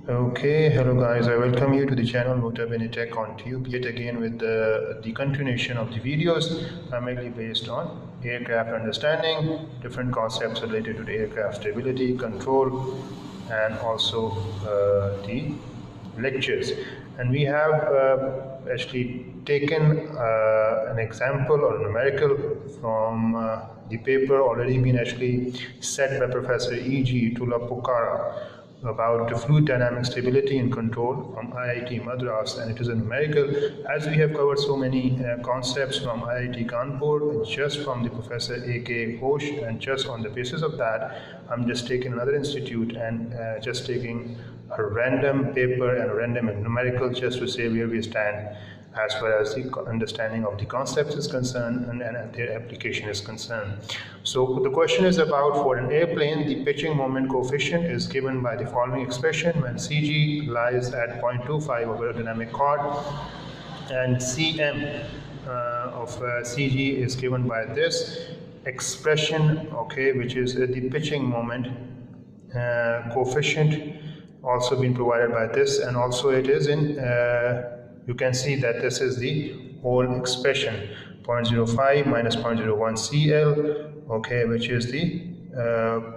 Okay, hello guys, I welcome you to the channel Motor Tech on Tube yet again with the continuation of the videos primarily based on aircraft understanding, different concepts related to the aircraft stability, control, and also the lectures. And we have actually taken an example or a numerical from the paper already been actually set by Professor E.G. Tulapurkara about the fluid dynamic stability and control from IIT Madras, and it is a numerical. As we have covered so many concepts from IIT Kanpur, just from the Professor A.K. Ghosh, and just on the basis of that, I'm just taking another institute and just taking a random paper and a random numerical just to say where we stand as far as the understanding of the concepts is concerned and their application is concerned. So the question is about, for an airplane, the pitching moment coefficient is given by the following expression when CG lies at 0.25 over aerodynamic chord and Cm of CG is given by this expression, okay, which is the pitching moment coefficient, also been provided by this, and also it is in you can see that this is the whole expression 0.05 minus 0.01 CL, okay, which is the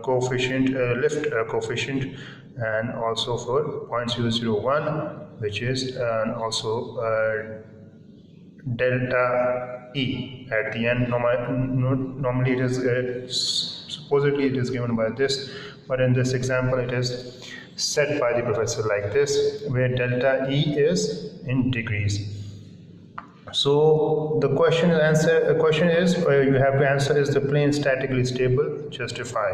coefficient, lift coefficient, and also for 0.001, which is also delta E at the end. Normally it is supposedly it is given by this, but in this example it is set by the professor like this, where delta E is in degrees. So the question is you have to answer, is the plane statically stable? Justify.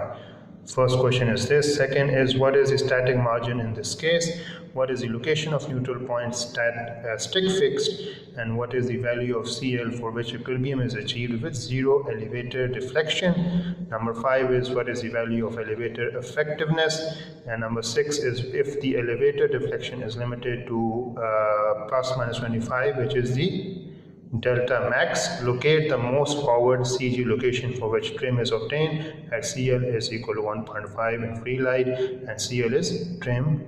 First question is this. Second is, what is the static margin in this case? What is the location of neutral point stick fixed? And what is the value of CL for which equilibrium is achieved with zero elevator deflection? Number 5 is, what is the value of elevator effectiveness? And number 6 is, if the elevator deflection is limited to plus minus 25, which is the delta max, locate the most forward CG location for which trim is obtained at CL is equal to 1.5 in free light, and CL is trim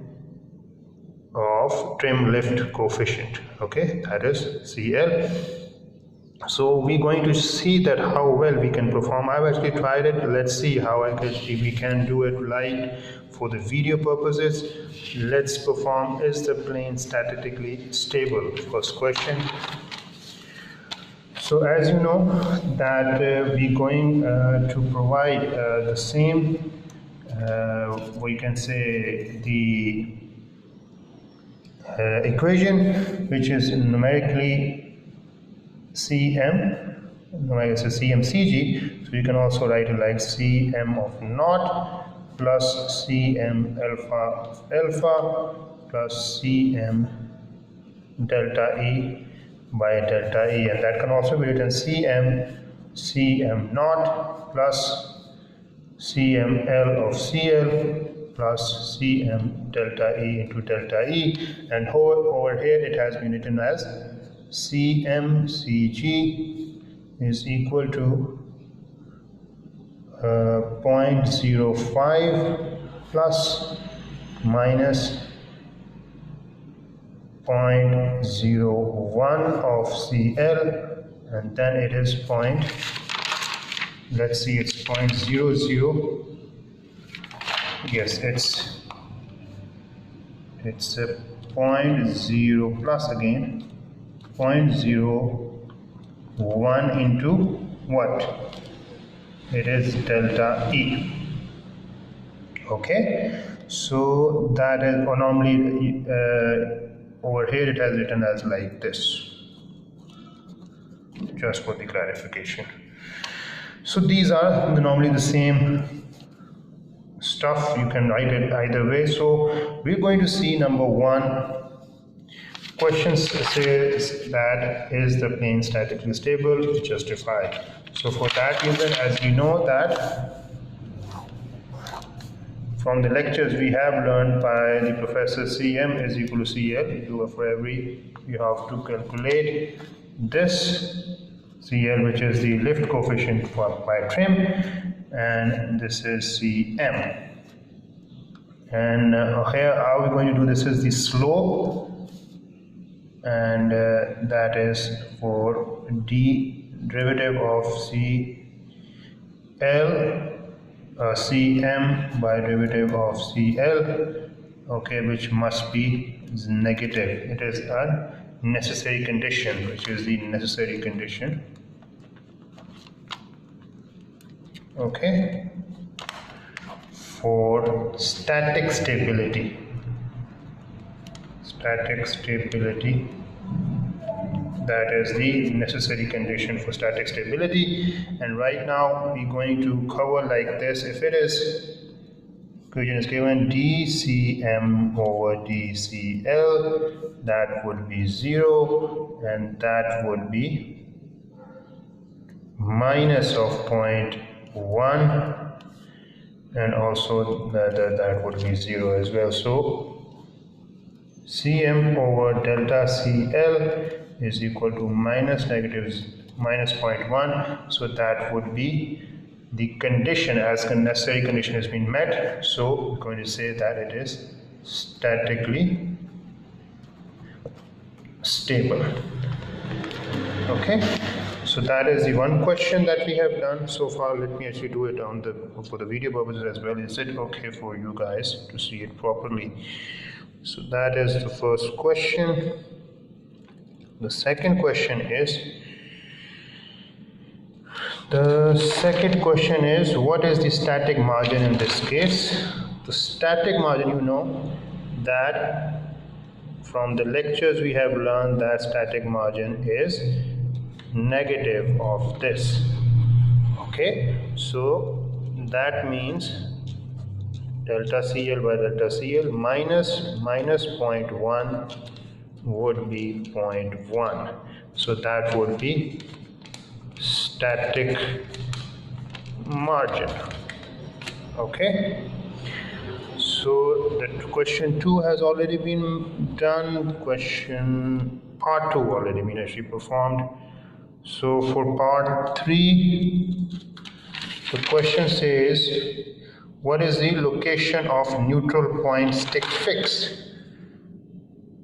lift coefficient, okay, that is CL. So we're going to see that how well we can perform. I've actually tried it. Let's see how we can do it live for the video purposes. Let's perform. Is the plane statically stable? First question. So as you know that we're going to provide the same, we can say the equation, which is numerically Cm, it's a CmCg, so you can also write it like Cm of naught plus Cm alpha of alpha plus Cm delta E by delta E, and that can also be written Cm naught plus Cml of Cl plus Cm delta E into delta E, and over here it has been written as CmCg is equal to 0.05 plus minus 0.01 of CL, and then it is let's see, it's 0.00. Yes, it's a 0.0 plus again 0.01 into what? It is delta E. Okay, so that is, or normally over here it has written as like this, just for the clarification. So these are normally the same stuff, you can write it either way. So we're going to see number 1. Question says that, is the plane statically stable? Justify. So for that reason, as you know that from the lectures we have learned by the professor, Cm is equal to Cl. You have to calculate this Cl, which is the lift coefficient by trim, and this is Cm. And here how we're going to do this is the slope, and that is for d derivative of Cm by derivative of Cl, okay, which must be negative. It is a necessary condition, which is the necessary condition, okay, for static stability. That is the necessary condition for static stability. And right now we're going to cover like this. If it is, equation is given dCm over dCl, that would be 0, and that would be minus of 0.1, and also that would be 0 as well. So Cm over delta Cl is equal to minus 0.1, so that would be the condition, as the necessary condition has been met. So we're going to say that it is statically stable. Okay, so that is the one question that we have done so far. Let me actually do it on for the video purposes as well. Is it okay for you guys to see it properly? So that is the first question. The second question is, what is the static margin in this case? The static margin, you know that from the lectures we have learned that static margin is negative of this. Okay, so that means delta CL by delta CL minus 0.1 would be 0.1. So that would be static margin. Okay, so that question 2 has already been done. Question part 2 already been actually performed. So for part 3, the question says, what is the location of neutral point stick fix?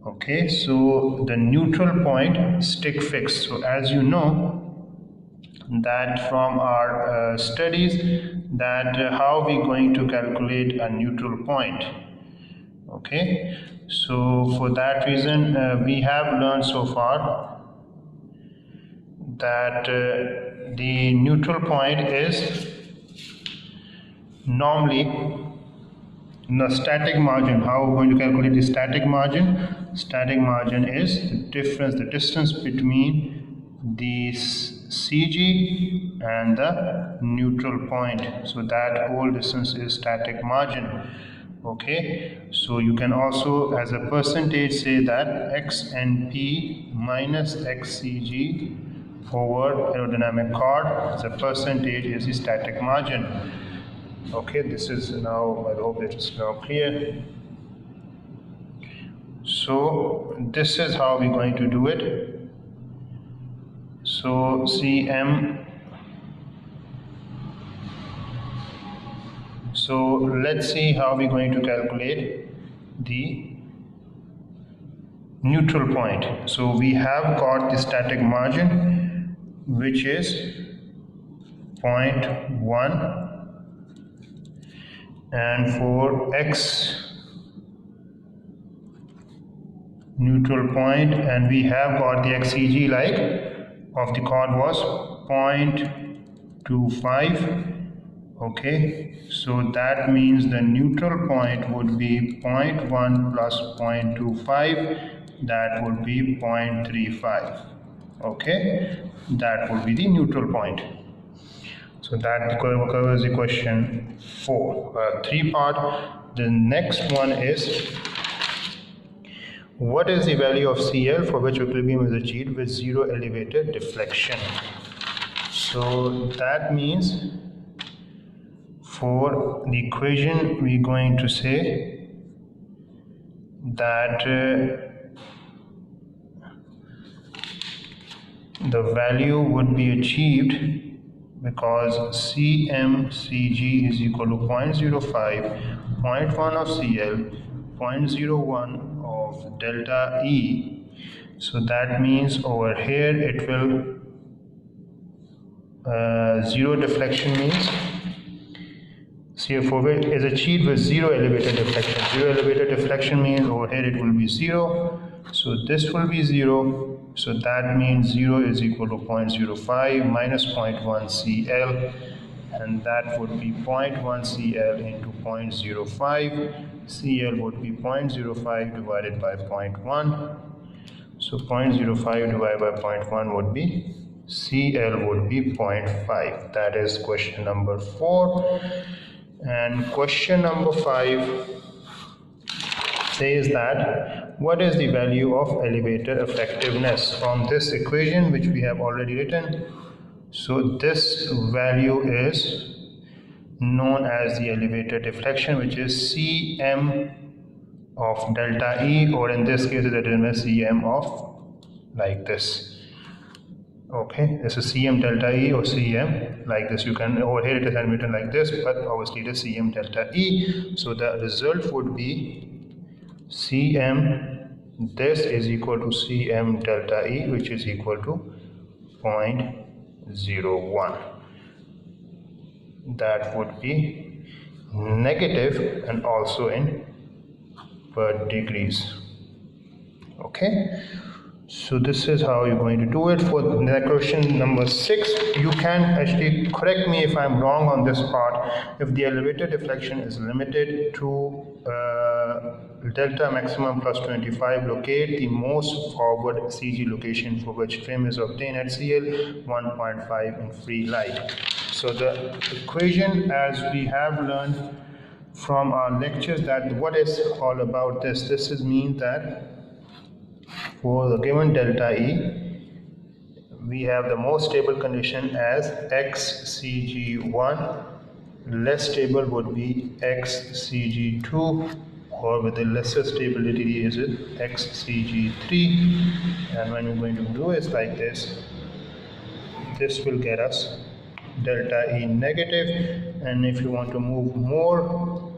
Okay, so the neutral point stick fix. So as you know that from our studies, that how we going to calculate a neutral point. Okay, so for that reason we have learned so far that the neutral point is normally the static margin. How we're going to calculate the static margin? Static margin is the distance between the CG and the neutral point. So that whole distance is static margin. Okay, so you can also as a percentage say that XNP minus XCG over aerodynamic chord as a percentage is the static margin. Okay, this is now, I hope it is now clear. So this is how we're going to do it. So Cm, so let's see how we're going to calculate the neutral point. So we have got the static margin, which is 0.1, and for X neutral point, and we have got the XCG like of the chord was 0.25. Okay, so that means the neutral point would be 0.1 plus 0.25, that would be 0.35. Okay, that would be the neutral point. So that covers the question 4, 3 part. The next one is, what is the value of CL for which equilibrium is achieved with 0 elevator deflection? So that means for the equation we're going to say that the value would be achieved because CMCG is equal to 0.05 0.1 of CL, 0.01 of delta E. So that means over here it will zero deflection means CF4 is achieved with zero elevator deflection. Zero elevator deflection means over here it will be 0. So this will be 0. So that means 0 is equal to 0.05 minus 0.1 CL, and that would be 0.1 CL into 0.05. CL would be 0.05 divided by 0.1. So 0.05 divided by 0.1 would be CL would be 0.5. That is question number 4. And question number 5 says that what is the value of elevator effectiveness from this equation which we have already written. So this value is known as the elevator deflection, which is Cm of delta E, or in this case it is Cm of like this. Okay, this is Cm delta E or Cm like this. You can, over here it is written like this, but obviously it is Cm delta E. So the result would be Cm, this is equal to Cm delta E, which is equal to 0.01. That would be negative and also in per degrees. Okay, so this is how you're going to do it. For the question number 6, you can actually correct me if I'm wrong on this part. If the elevator deflection is limited to delta maximum plus 25, locate the most forward CG location for which trim is obtained at CL 1.5 in free light. So the equation, as we have learned from our lectures, that what is all about this is means that for the given delta E, we have the most stable condition as XCG1, less stable would be XCG2, or with the lesser stability is it XCG3. And when we're going to do is like this will get us delta E negative, and if you want to move more,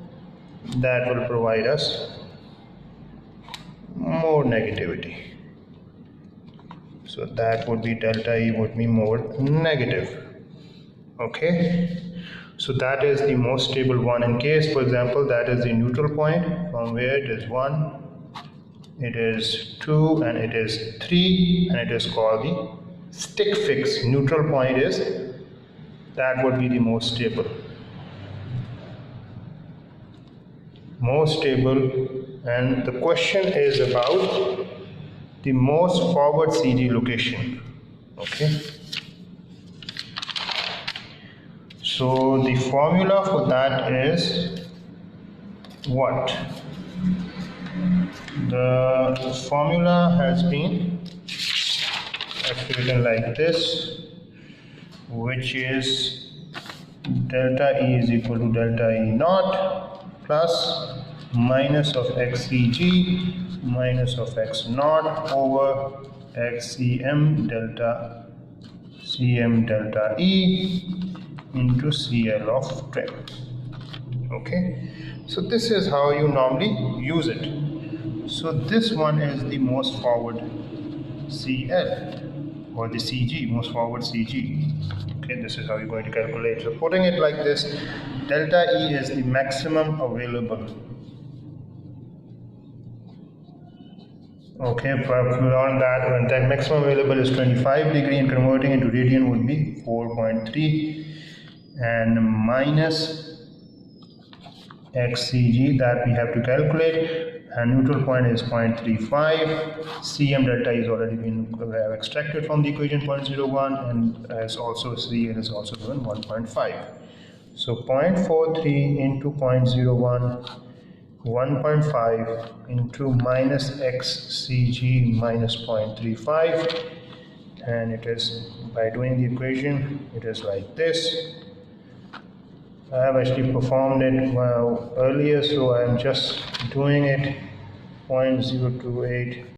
that will provide us more negativity. So that would be delta E would be more negative. Okay, so that is the most stable one. In case, for example, that is the neutral point from where it is 1, it is 2, and it is 3, and it is called the stick fix. Neutral point is, that would be the most stable. Most stable, and the question is about the most forward CG location. Okay, so the formula for that is what? The formula has been written like this, which is delta E is equal to delta E naught plus minus of XCG minus of X naught over XCM delta E into CL of trim. Okay, so this is how you normally use it. So this one is the most forward CL, or the CG, most forward CG. Okay, this is how you're going to calculate. So putting it like this, delta E is the maximum available. Okay, beyond that, when that maximum available is 25 degree, and converting into radian would be 4.3, and minus XCG that we have to calculate, and neutral point is 0.35. Cm delta is already been extracted from the equation 0.01, and as also CL is also given 1.5. So 0.43 into 0.01, 1.5 into minus XCG minus 0.35, and it is, by doing the equation, it is like this. I have actually performed it earlier, so I am just doing it 0.028